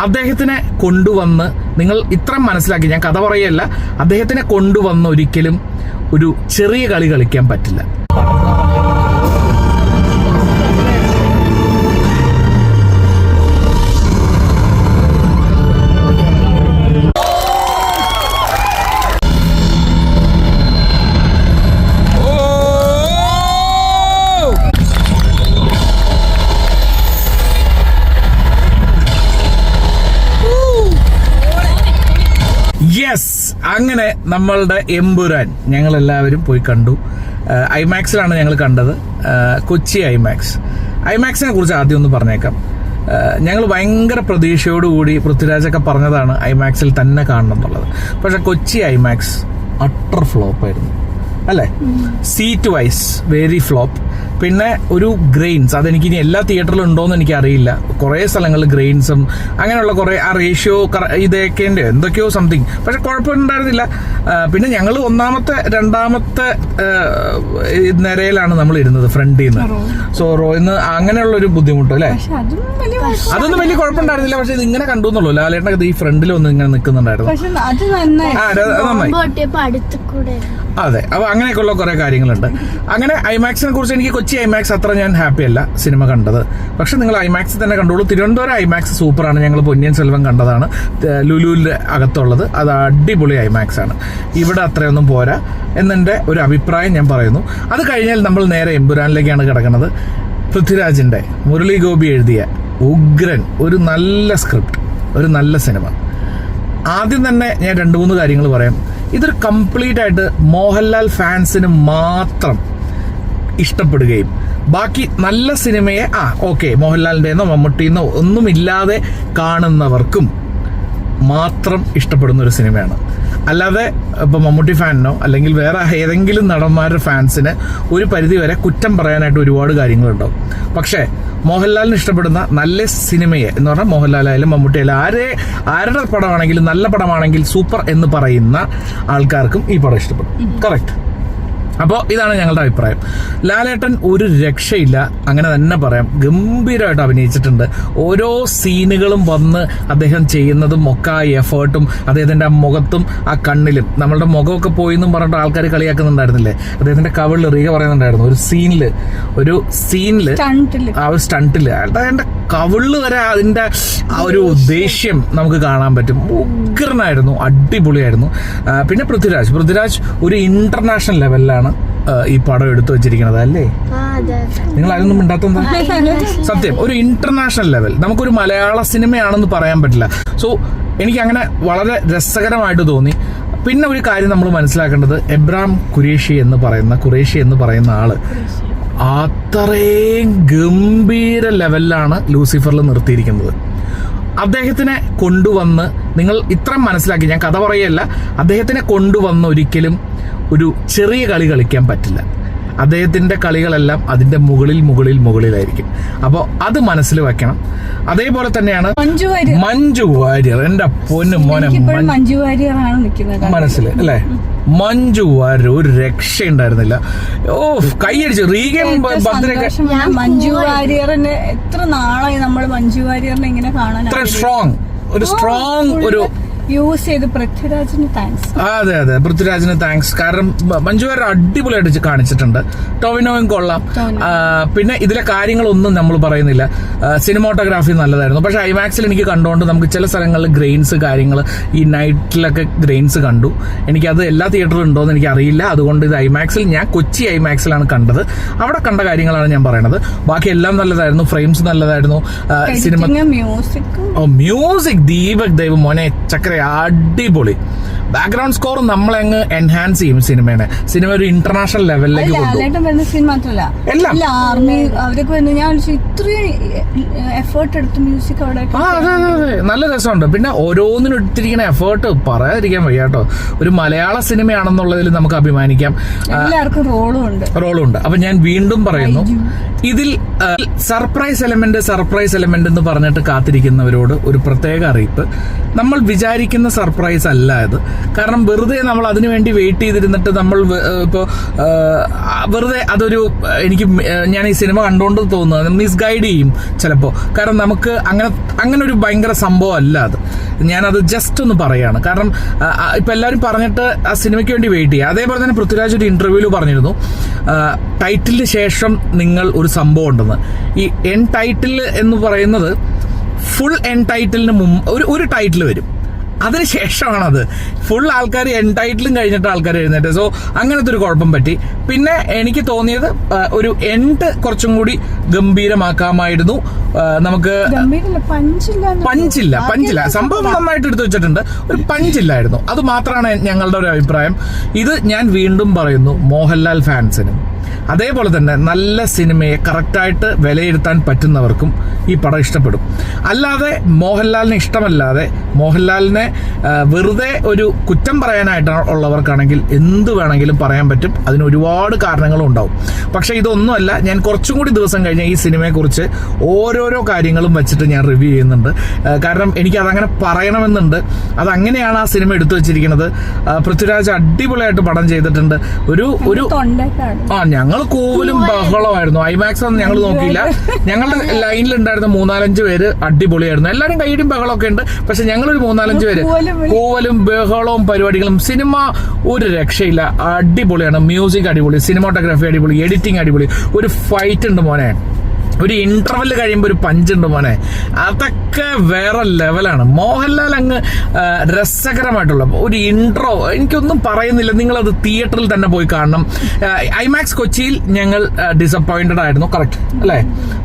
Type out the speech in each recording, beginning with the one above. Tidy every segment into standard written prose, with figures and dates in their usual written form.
അദ്ദേഹത്തിനെ കൊണ്ടുവന്ന് നിങ്ങൾ ഇത്ര മനസ്സിലാക്കി, ഞാൻ കഥ പറയല്ല, അദ്ദേഹത്തിനെ കൊണ്ടുവന്ന് ഒരിക്കലും ഒരു ചെറിയ കളി കളിക്കാൻ പറ്റില്ല. യെസ്, അങ്ങനെ നമ്മളുടെ എമ്പുരാൻ ഞങ്ങൾ എല്ലാവരും പോയി കണ്ടു. ഐമാക്സിലാണ് ഞങ്ങൾ കണ്ടത്, കൊച്ചി ഐമാക്സിനെ കുറിച്ച് ആദ്യം ഒന്ന് പറഞ്ഞേക്കാം. ഞങ്ങൾ ഭയങ്കര പ്രതീക്ഷയോടുകൂടി പൃഥ്വിരാജൊക്കെ പറഞ്ഞതാണ് ഐമാക്സിൽ തന്നെ കാണണം എന്നുള്ളത്. പക്ഷെ കൊച്ചി ഐമാക്സ് അട്ടർ ഫ്ലോപ്പായിരുന്നു അല്ലേ? Seat wise very flop. പിന്നെ ഒരു ഗ്രെയിൻസ്, അതെനിക്ക് ഇനി എല്ലാ തിയേറ്ററിലും ഉണ്ടോയെന്ന് എനിക്ക് അറിയില്ല. കുറേ സ്ഥലങ്ങളിൽ ഗ്രെയിൻസും അങ്ങനെയുള്ള കുറേ ആ റേഷ്യോ ഇതൊക്കെ എന്തൊക്കെയോ സംതിങ്, പക്ഷെ കുഴപ്പമുണ്ടായിരുന്നില്ല. പിന്നെ ഞങ്ങൾ രണ്ടാമത്തെ നിരയിലാണ് നമ്മൾ ഇരുന്നത്, ഫ്രണ്ടിൽ നിന്ന്. സോ റോയിന്ന് അങ്ങനെയുള്ളൊരു ബുദ്ധിമുട്ട് അല്ലേ? അതൊന്നും വലിയ കുഴപ്പമുണ്ടായിരുന്നില്ല. പക്ഷെ ഇത് ഇങ്ങനെ കണ്ടു എന്നുള്ളൂ. ലാലേട്ടനൊക്കെ ഈ ഫ്രണ്ടിലൊന്നും ഇങ്ങനെ നിൽക്കുന്നുണ്ടായിരുന്നു. നന്നായി. അതെ, അപ്പൊ അങ്ങനെയൊക്കെയുള്ള കുറെ കാര്യങ്ങളുണ്ട്. അങ്ങനെ ഐമാക്സിനെ കുറിച്ച് എനിക്ക് കൊച്ചി ഐമാക്സ് അത്ര ഞാൻ ഹാപ്പി അല്ല സിനിമ കണ്ടത്. പക്ഷെ നിങ്ങൾ ഐമാക്സ് തന്നെ കണ്ടോളൂ. തിരുവനന്തപുരം ഐമാക്സ് സൂപ്പറാണ്. ഞങ്ങൾ പൊന്നിയൻ സെൽവൻ കണ്ടതാണ്, ലുലുവിന്റെ അകത്തുള്ളത്. അത് അടിപൊളി ഐമാക്സ് ആണ്. ഇവിടെ അത്രയൊന്നും പോരാ എന്നെന്റെ ഒരു അഭിപ്രായം ഞാൻ പറയുന്നു. അത് കഴിഞ്ഞാൽ നമ്മൾ നേരെ എമ്പുരാനിലേക്കാണ് കിടക്കുന്നത്. പൃഥ്വിരാജിന്റെ, മുരളി ഗോപി എഴുതിയ ഉഗ്രൻ, ഒരു നല്ല സ്ക്രിപ്റ്റ്, ഒരു നല്ല സിനിമ. ആദ്യം തന്നെ ഞാൻ 2-3 കാര്യങ്ങൾ പറയാം. ഇതൊരു കംപ്ലീറ്റ് ആയിട്ട് മോഹൻലാൽ ഫാൻസിന് മാത്രം ഇഷ്ടപ്പെടുകയും ബാക്കി നല്ല സിനിമയെ ഓക്കെ മോഹൻലാലിന്റെന്നോ മമ്മൂട്ടിന്നോ ഒന്നുമില്ലാതെ കാണുന്നവർക്കും മാത്രം ഇഷ്ടപ്പെടുന്ന ഒരു സിനിമയാണ്. അല്ലാതെ ഇപ്പൊ മമ്മൂട്ടി ഫാനിനോ അല്ലെങ്കിൽ വേറെ ഏതെങ്കിലും നടന്മാരുടെ ഫാൻസിന് ഒരു പരിധി വരെ കുറ്റം പറയാനായിട്ട് ഒരുപാട് കാര്യങ്ങളുണ്ടാവും. പക്ഷേ മോഹൻലാലിന് ഇഷ്ടപ്പെടുന്ന നല്ല സിനിമയെ എന്ന് പറഞ്ഞാൽ മോഹൻലാലായാലും മമ്മൂട്ടിയായാലും ആരുടെ പടമാണെങ്കിലും നല്ല പടമാണെങ്കിൽ സൂപ്പർ എന്ന് പറയുന്ന ആൾക്കാർക്കും ഈ പടം ഇഷ്ടപ്പെടും. കറക്റ്റ്. അപ്പോൾ ഇതാണ് ഞങ്ങളുടെ അഭിപ്രായം. ലാലേട്ടൻ ഒരു രക്ഷയില്ല, അങ്ങനെ തന്നെ പറയാം. ഗംഭീരമായിട്ട് അഭിനയിച്ചിട്ടുണ്ട്. ഓരോ സീനുകളും വന്ന് അദ്ദേഹം ചെയ്യുന്നതും ഒക്കെ ആ എഫേർട്ടും അദ്ദേഹത്തിന്റെ ആ മുഖത്തും ആ കണ്ണിലും, നമ്മളുടെ മുഖമൊക്കെ പോയി എന്നും പറഞ്ഞിട്ട് ആൾക്കാർ കളിയാക്കുന്നുണ്ടായിരുന്നില്ലേ? അദ്ദേഹത്തിന്റെ കവിളിൽ റീക പറയുന്നുണ്ടായിരുന്നു ഒരു സീനില് ആ ഒരു സ്റ്റണ്ടില് അദ്ദേഹത്തിന്റെ കവിളിൽ വരെ അതിന്റെ ആ ഒരു ദേഷ്യം നമുക്ക് കാണാൻ പറ്റും. ഉഗ്രനായിരുന്നു, അടിപൊളിയായിരുന്നു. പിന്നെ പൃഥ്വിരാജ് ഒരു ഇന്റർനാഷണൽ ലെവലിലാണ് ഈ പടം എടുത്തു വെച്ചിരിക്കുന്നത് അല്ലേ? നിങ്ങൾ അതൊന്നും മിണ്ടാത്തെന്താ? സത്യം, ഒരു ഇന്റർനാഷണൽ ലെവൽ. നമുക്കൊരു മലയാള സിനിമയാണെന്ന് പറയാൻ പറ്റില്ല. സോ എനിക്ക് അങ്ങനെ വളരെ രസകരമായിട്ട് തോന്നി. പിന്നെ ഒരു കാര്യം നമ്മൾ മനസ്സിലാക്കേണ്ടത്, എബ്രാം ഖുറേഷി എന്ന് പറയുന്ന ആള് അത്രയും ഗംഭീര ലെവലിലാണ് ലൂസിഫറിൽ നിർത്തിയിരിക്കുന്നത്. അദ്ദേഹത്തിനെ കൊണ്ടുവന്ന് നിങ്ങൾ ഇത്ര മനസ്സിലാക്കി, ഞാൻ കഥ പറയല്ല, അദ്ദേഹത്തിനെ കൊണ്ടുവന്ന് ഒരിക്കലും ഒരു ചെറിയ കളി കളിക്കാൻ പറ്റില്ല. അദ്ദേഹത്തിന്റെ കളികളെല്ലാം അതിന്റെ മുകളിലായിരിക്കും. അപ്പോൾ അത് മനസ്സിൽ വെക്കണം. അതേപോലെ തന്നെയാണ് മഞ്ജു വാര്യർ. എന്റെ പൊന്നു മോനെ, മനസ്സിൽ അല്ലേ? മഞ്ജു വാര്യർ ഒരു രക്ഷയുണ്ടായിരുന്നില്ല. കൈയടിച്ചു. റീഗൻ ബർത്ത്ഡേ മഞ്ജു വാര്യറിന് എത്ര നാളായി നമ്മൾ മഞ്ജു വാര്യറിനെ ഇങ്ങനെ കാണാൻ. സ്ട്രോങ് ഒരു യൂസ് ചെയ്ത് പൃഥ്വിരാജിന് താങ്ക്സ്. അതെ, പൃഥ്വിരാജിന് താങ്ക്സ്. കാരണം മഞ്ജു വാര്യർ അടിപൊളിയായിട്ട് കാണിച്ചിട്ടുണ്ട്. ടോവിനോയും കൊള്ളാം. പിന്നെ ഇതിലെ കാര്യങ്ങളൊന്നും നമ്മൾ പറയുന്നില്ല. സിനിമാറ്റോഗ്രാഫി നല്ലതായിരുന്നു. പക്ഷെ ഐമാക്സിൽ എനിക്ക് കണ്ടുകൊണ്ട് നമുക്ക് ചില സ്ഥലങ്ങളിൽ ഗ്രെയിൻസ് കാര്യങ്ങൾ, ഈ നൈറ്റിലൊക്കെ ഗ്രെയിൻസ് കണ്ടു. എനിക്കത് എല്ലാ തിയേറ്ററിലും ഉണ്ടോയെന്ന് എനിക്ക് അറിയില്ല. അതുകൊണ്ട് ഇത് ഐമാക്സിൽ, ഞാൻ കൊച്ചി ഐമാക്സിലാണ് കണ്ടത്. അവിടെ കണ്ട കാര്യങ്ങളാണ് ഞാൻ പറയണത്. ബാക്കി എല്ലാം നല്ലതായിരുന്നു. ഫ്രെയിംസ് നല്ലതായിരുന്നു. സിനിമ മ്യൂസിക് ദീപക് ദേവ് മോനെ ചക്ര അടിപൊളി. ബാക്ക്ഗ്രൗണ്ട് സ്കോർ നമ്മളങ്ങ് എൻഹാൻസ് ചെയ്യും സിനിമ ഒരു ഇന്റർനാഷണൽ ലെവലിലേക്ക് കൊണ്ടുപോകും. സീൻ മാത്രമല്ല, എല്ലാം ആർമി അവരൊക്കെ വന്ന് ഞാൻ ഇത്രയും എഫേർട്ട് എടുത്ത് മ്യൂസിക് അവിടെ. അതെ, നല്ല രസമുണ്ട്. പിന്നെ ഓരോന്നിനും എടുത്തിരിക്കുന്ന എഫേർട്ട് പറയാതിരിക്കാൻ വയ്യ കേട്ടോ. ഒരു മലയാള സിനിമയാണെന്നുള്ളതിൽ നമുക്ക് അഭിമാനിക്കാം. എല്ലാവർക്കും റോളും ഉണ്ട്. അപ്പൊ ഞാൻ വീണ്ടും പറയുന്നു, ഇതിൽ സർപ്രൈസ് എലമെന്റ് എന്ന് പറഞ്ഞിട്ട് കാത്തിരിക്കുന്നവരോട് ഒരു പ്രത്യേക അറിയിപ്പ്. നമ്മൾ വിചാരിക്കുന്ന സർപ്രൈസ് അല്ല ഇത്. കാരണം വെറുതെ നമ്മൾ അതിനു വേണ്ടി വെയിറ്റ് ചെയ്തിരുന്നിട്ട് നമ്മൾ ഇപ്പോൾ വെറുതെ അതൊരു എനിക്ക് ഞാൻ ഈ സിനിമ കണ്ടുകൊണ്ട് തോന്നുന്നത് മിസ്ഗൈഡ് ചെയ്യും ചിലപ്പോൾ. കാരണം നമുക്ക് അങ്ങനെ ഒരു ഭയങ്കര സംഭവം അല്ല അത്. ഞാനത് ജസ്റ്റ് ഒന്ന് പറയാണ്. കാരണം ഇപ്പൊ എല്ലാവരും പറഞ്ഞിട്ട് ആ സിനിമയ്ക്ക് വേണ്ടി വെയിറ്റ് ചെയ്യുക. അതേപോലെ തന്നെ പൃഥ്വിരാജ് ഒരു ഇന്റർവ്യൂവിൽ പറഞ്ഞിരുന്നു, ടൈറ്റിലിന് ശേഷം നിങ്ങൾ ഒരു സംഭവം ഉണ്ടെന്ന്. ഈ എൻ ടൈറ്റിൽ എന്ന് പറയുന്നത് ഫുൾ എൻ ടൈറ്റിലിന് മുമ്പ് ഒരു ടൈറ്റിൽ വരും, അതിനുശേഷമാണത് ഫുൾ ആൾക്കാർ എൻ ടൈറ്റിലും കഴിഞ്ഞിട്ട് ആൾക്കാർ എഴുന്നേറ്റ്. സോ അങ്ങനത്തെ ഒരു കുഴപ്പം പറ്റി. പിന്നെ എനിക്ക് തോന്നിയത് ഒരു എൻഡ് കുറച്ചും കൂടി ഗംഭീരമാക്കാമായിരുന്നു. നമുക്ക് പഞ്ചില്ല സംഭവം നന്നായിട്ട് എടുത്തു വെച്ചിട്ടുണ്ട്, ഒരു പഞ്ചില്ലായിരുന്നു. അത് മാത്രമാണ് ഞങ്ങളുടെ ഒരു അഭിപ്രായം. ഇത് ഞാൻ വീണ്ടും പറയുന്നു, മോഹൻലാൽ ഫാൻസിനും അതേപോലെ തന്നെ നല്ല സിനിമയെ കറക്റ്റായിട്ട് വിലയിരുത്താൻ പറ്റുന്നവർക്കും ഈ പടം ഇഷ്ടപ്പെടും. അല്ലാതെ മോഹൻലാലിന് ഇഷ്ടമല്ലാതെ മോഹൻലാലിനെ വെറുതെ ഒരു കുറ്റം പറയാനായിട്ട് ഉള്ളവർക്കാണെങ്കിൽ എന്ത് വേണമെങ്കിലും പറയാൻ പറ്റും. അതിന് ഒരുപാട് കാരണങ്ങളും ഉണ്ടാവും. പക്ഷെ ഇതൊന്നുമല്ല. ഞാൻ കുറച്ചും കൂടി ദിവസം കഴിഞ്ഞ് ഈ സിനിമയെക്കുറിച്ച് ഓരോരോ കാര്യങ്ങളും വെച്ചിട്ട് ഞാൻ റിവ്യൂ ചെയ്യുന്നുണ്ട്. കാരണം എനിക്ക് അതങ്ങനെ പറയണമെന്നുണ്ട്. അതങ്ങനെയാണ് ആ സിനിമ എടുത്തു വെച്ചിരിക്കുന്നത്. പൃഥ്വിരാജ് അടിപൊളിയായിട്ട് പടം ചെയ്തിട്ടുണ്ട്. ഒരു ഞങ്ങൾ കൂവലും ബഹളമായിരുന്നു. ഐമാക്സ് ഒന്നും ഞങ്ങൾ നോക്കിയില്ല. ഞങ്ങളുടെ ലൈനിലുണ്ടായിരുന്ന 3-4 പേര് അടിപൊളിയായിരുന്നു. എല്ലാവരും കൈയ്യടിയും ബഹളമൊക്കെ ഉണ്ട്. പക്ഷെ ഞങ്ങളൊരു 4-5 പേര് കൂവലും ബഹളവും പരിപാടികളും. സിനിമ ഒരു രക്ഷയില്ല, അടിപൊളിയാണ്. മ്യൂസിക് അടിപൊളി, സിനിമാറ്റോഗ്രാഫി അടിപൊളി, എഡിറ്റിംഗ് അടിപൊളി. ഒരു ഫൈറ്റ് ഉണ്ട് മോനെ, ഒരു ഇന്റർവെല് കഴിയുമ്പോൾ ഒരു പഞ്ചുണ്ട് മോനെ, അതൊക്കെ വേറെ ലെവലാണ്. മോഹൻലാൽ അങ്ങ് രസകരമായിട്ടുള്ള ഒരു ഇൻട്രോ, എനിക്കൊന്നും പറയുന്നില്ല. നിങ്ങളത് തിയേറ്ററിൽ തന്നെ പോയി കാണണം. ഐമാക്സ് കൊച്ചിയിൽ ഞങ്ങൾ ഡിസപ്പോയിന്റഡ് ആയിരുന്നു, കറക്റ്റ് അല്ലേ?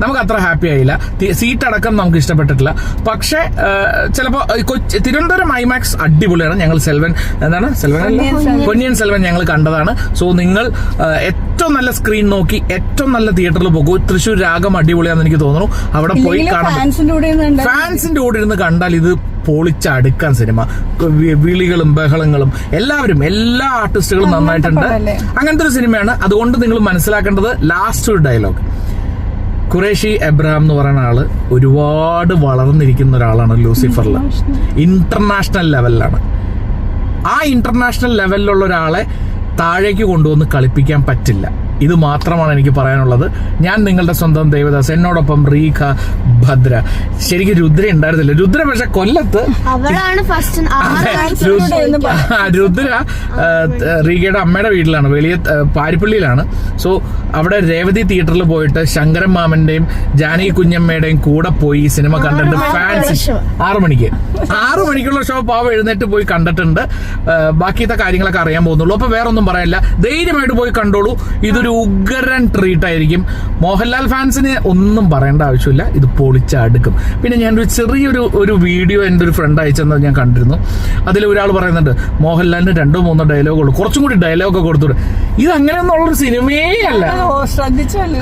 നമുക്ക് അത്ര ഹാപ്പി ആയില്ല. സീറ്റ് അടക്കം നമുക്ക് ഇഷ്ടപ്പെട്ടിട്ടില്ല. പക്ഷെ ചിലപ്പോൾ തിരുവനന്തപുരം ഐമാക്സ് അടിപൊളിയാണ്. ഞങ്ങൾ പൊന്നിയൻ സെൽവൻ ഞങ്ങൾ കണ്ടതാണ്. സോ നിങ്ങൾ ഏറ്റവും നല്ല സ്ക്രീൻ നോക്കി ഏറ്റവും നല്ല തിയേറ്ററിൽ പോകൂ. തൃശ്ശൂർ രാഗം അടിപൊളിയാന്ന് എനിക്ക് തോന്നുന്നു. അവിടെ പോയി കാണാം. ഫാൻസിന്റെ കൂടെ ഇരുന്ന് കണ്ടാൽ ഇത് പൊളിച്ചടുക്കാൻ സിനിമ. വിളികളും ബഹളങ്ങളും എല്ലാ ആർട്ടിസ്റ്റുകളും നന്നായിട്ടുണ്ട്. അങ്ങനത്തെ ഒരു സിനിമയാണ്. അതുകൊണ്ട് നിങ്ങൾ മനസ്സിലാക്കേണ്ടത് ലാസ്റ്റ് ഒരു ഡയലോഗ്, ഖുറേഷി എബ്രഹാം എന്ന് പറയുന്ന ആള് ഒരുപാട് വളർന്നിരിക്കുന്ന ഒരാളാണ് ലൂസിഫറിൽ. ഇന്റർനാഷണൽ ലെവലിലാണ്. ആ ഇന്റർനാഷണൽ ലെവലിലുള്ള ഒരാളെ താഴേക്ക് കൊണ്ടുവന്ന് കളിപ്പിക്കാൻ പറ്റില്ല. ഇത് മാത്രമാണ് എനിക്ക് പറയാനുള്ളത്. ഞാൻ നിങ്ങളുടെ സ്വന്തം ദേവദാസ്, എന്നോടൊപ്പം റീഖ, ഭദ്ര. ശരിക്കും രുദ്ര ഉണ്ടായിരുന്നില്ല. രുദ്ര പക്ഷെ കൊല്ലത്ത്, രുദ്ര റീഖയുടെ അമ്മയുടെ വീട്ടിലാണ്, വലിയ പാരിപ്പള്ളിയിലാണ്. സോ അവിടെ രേവതി തിയേറ്ററിൽ പോയിട്ട് ശങ്കരൻ മാമന്റെയും ജാനകി കുഞ്ഞമ്മയുടെയും കൂടെ പോയി ഈ സിനിമ കണ്ടിട്ട് ഫാൻസ് 6 മണിക്കുള്ള ഷോ പാവം എഴുന്നേറ്റ് പോയി കണ്ടിട്ടുണ്ട്. ബാക്കിയത്തെ കാര്യങ്ങളൊക്കെ അറിയാൻ പോകുന്നുള്ളൂ. അപ്പൊ വേറെ ഒന്നും പറയാനില്ല, ധൈര്യമായിട്ട് പോയി കണ്ടോളൂ. ഇതൊരു ഉഗ്രൻ ട്രീറ്റ് ആയിരിക്കും. മോഹൻലാൽ ഫാൻസിന് ഒന്നും പറയേണ്ട ആവശ്യമില്ല, ഇത് പൊളിച്ചടുക്കും. പിന്നെ ഞാനൊരു ചെറിയൊരു വീഡിയോ എൻ്റെ ഒരു ഫ്രണ്ട് അയച്ചെന്ന് ഞാൻ കണ്ടിരുന്നു. അതിൽ ഒരാൾ പറയുന്നുണ്ട്, മോഹൻലാലിന് 2-3 ഡയലോഗുള്ളൂ, കുറച്ചും കൂടി ഡയലോഗൊക്കെ കൊടുത്തു. ഇത് അങ്ങനെയൊന്നുള്ളൊരു സിനിമയേ അല്ല.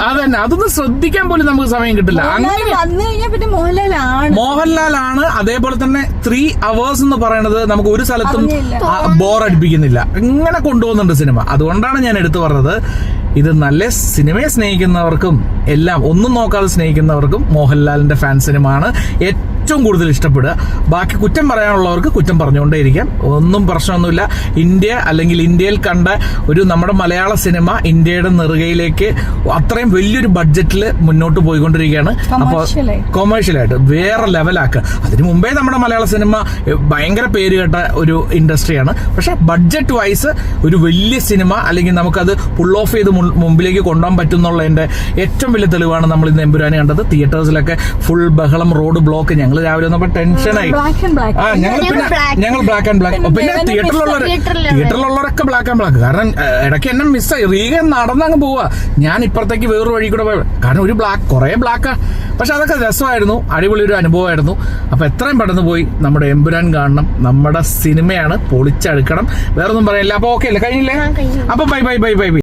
അതന്നെ, അതൊന്നും ശ്രദ്ധിക്കാൻ പോലും നമുക്ക് സമയം കിട്ടില്ല. മോഹൻലാലാണ്. അതേപോലെ തന്നെ 3 hours എന്ന് പറയുന്നത് നമുക്ക് ഒരു സ്ഥലത്തും ബോറടിപ്പിക്കുന്നില്ല. ഇങ്ങനെ കൊണ്ടുപോകുന്നുണ്ട് സിനിമ. അതുകൊണ്ടാണ് ഞാൻ എടുത്തു പറഞ്ഞത്, ഇത് നല്ല സിനിമയെ സ്നേഹിക്കുന്നവർക്കും എല്ലാം ഒന്നും നോക്കാതെ സ്നേഹിക്കുന്നവർക്കും മോഹൻലാലിന്റെ ഫാൻസിനുമാണ് ഏറ്റവും കൂടുതൽ ഇഷ്ടപ്പെടുക. ബാക്കി കുറ്റം പറയാനുള്ളവർക്ക് കുറ്റം പറഞ്ഞുകൊണ്ടേയിരിക്കാം, ഒന്നും പ്രശ്നമൊന്നുമില്ല. ഇന്ത്യയിൽ കണ്ട ഒരു നമ്മുടെ മലയാള സിനിമ ഇന്ത്യയുടെ നെറുകയിലേക്ക് അത്രയും വലിയൊരു ബഡ്ജറ്റിൽ മുന്നോട്ട് പോയിക്കൊണ്ടിരിക്കുകയാണ്. അപ്പോൾ കൊമേഴ്ഷ്യലായിട്ട് വേറെ ലെവലാക്കുക. അതിനു മുമ്പേ നമ്മുടെ മലയാള സിനിമ ഭയങ്കര പേര് കേട്ട ഒരു ഇൻഡസ്ട്രിയാണ്. പക്ഷെ ബഡ്ജറ്റ് വൈസ് ഒരു വലിയ സിനിമ അല്ലെങ്കിൽ നമുക്കത് പുൾ ഓഫ് ചെയ്ത് മുമ്പിലേക്ക് കൊണ്ടുപോകാൻ പറ്റുന്നുള്ളതിന്റെ ഏറ്റവും വലിയ തെളിവാണ് നമ്മൾ ഇന്ന് എമ്പുരാനെ കണ്ടത്. തിയേറ്റേഴ്സിലൊക്കെ ഫുൾ ബഹളം, റോഡ് ബ്ലോക്ക്. ഞങ്ങൾ രാവിലെ വന്നപ്പോൾ ടെൻഷനായി. ഞങ്ങൾ ബ്ലാക്ക് ആൻഡ് ബ്ലാക്ക്. പിന്നെ തിയേറ്ററിലുള്ളവരൊക്കെ ബ്ലാക്ക് ആൻഡ് ബ്ലാക്ക്. കാരണം ഇടയ്ക്ക് എന്നെ മിസ്സായി. റീഗ നടന്നങ്ങ് പോവാ, ഞാൻ ഇപ്പുറത്തേക്ക് വേറൊരു വഴി കൂടെ പോയി. കാരണം ഒരു കുറെ ബ്ലാക്കാ. പക്ഷെ അതൊക്കെ രസമായിരുന്നു, അടിപൊളി ഒരു അനുഭവമായിരുന്നു. അപ്പൊ എത്രയും പെട്ടെന്ന് പോയി നമ്മുടെ എമ്പുരാൻ കാണണം. നമ്മുടെ സിനിമയാണ്, പൊളിച്ചടുക്കണം. വേറൊന്നും പറയില്ല. അപ്പൊ ഓക്കെ അല്ലേ? കഴിഞ്ഞില്ലേ? അപ്പൊ ബൈ.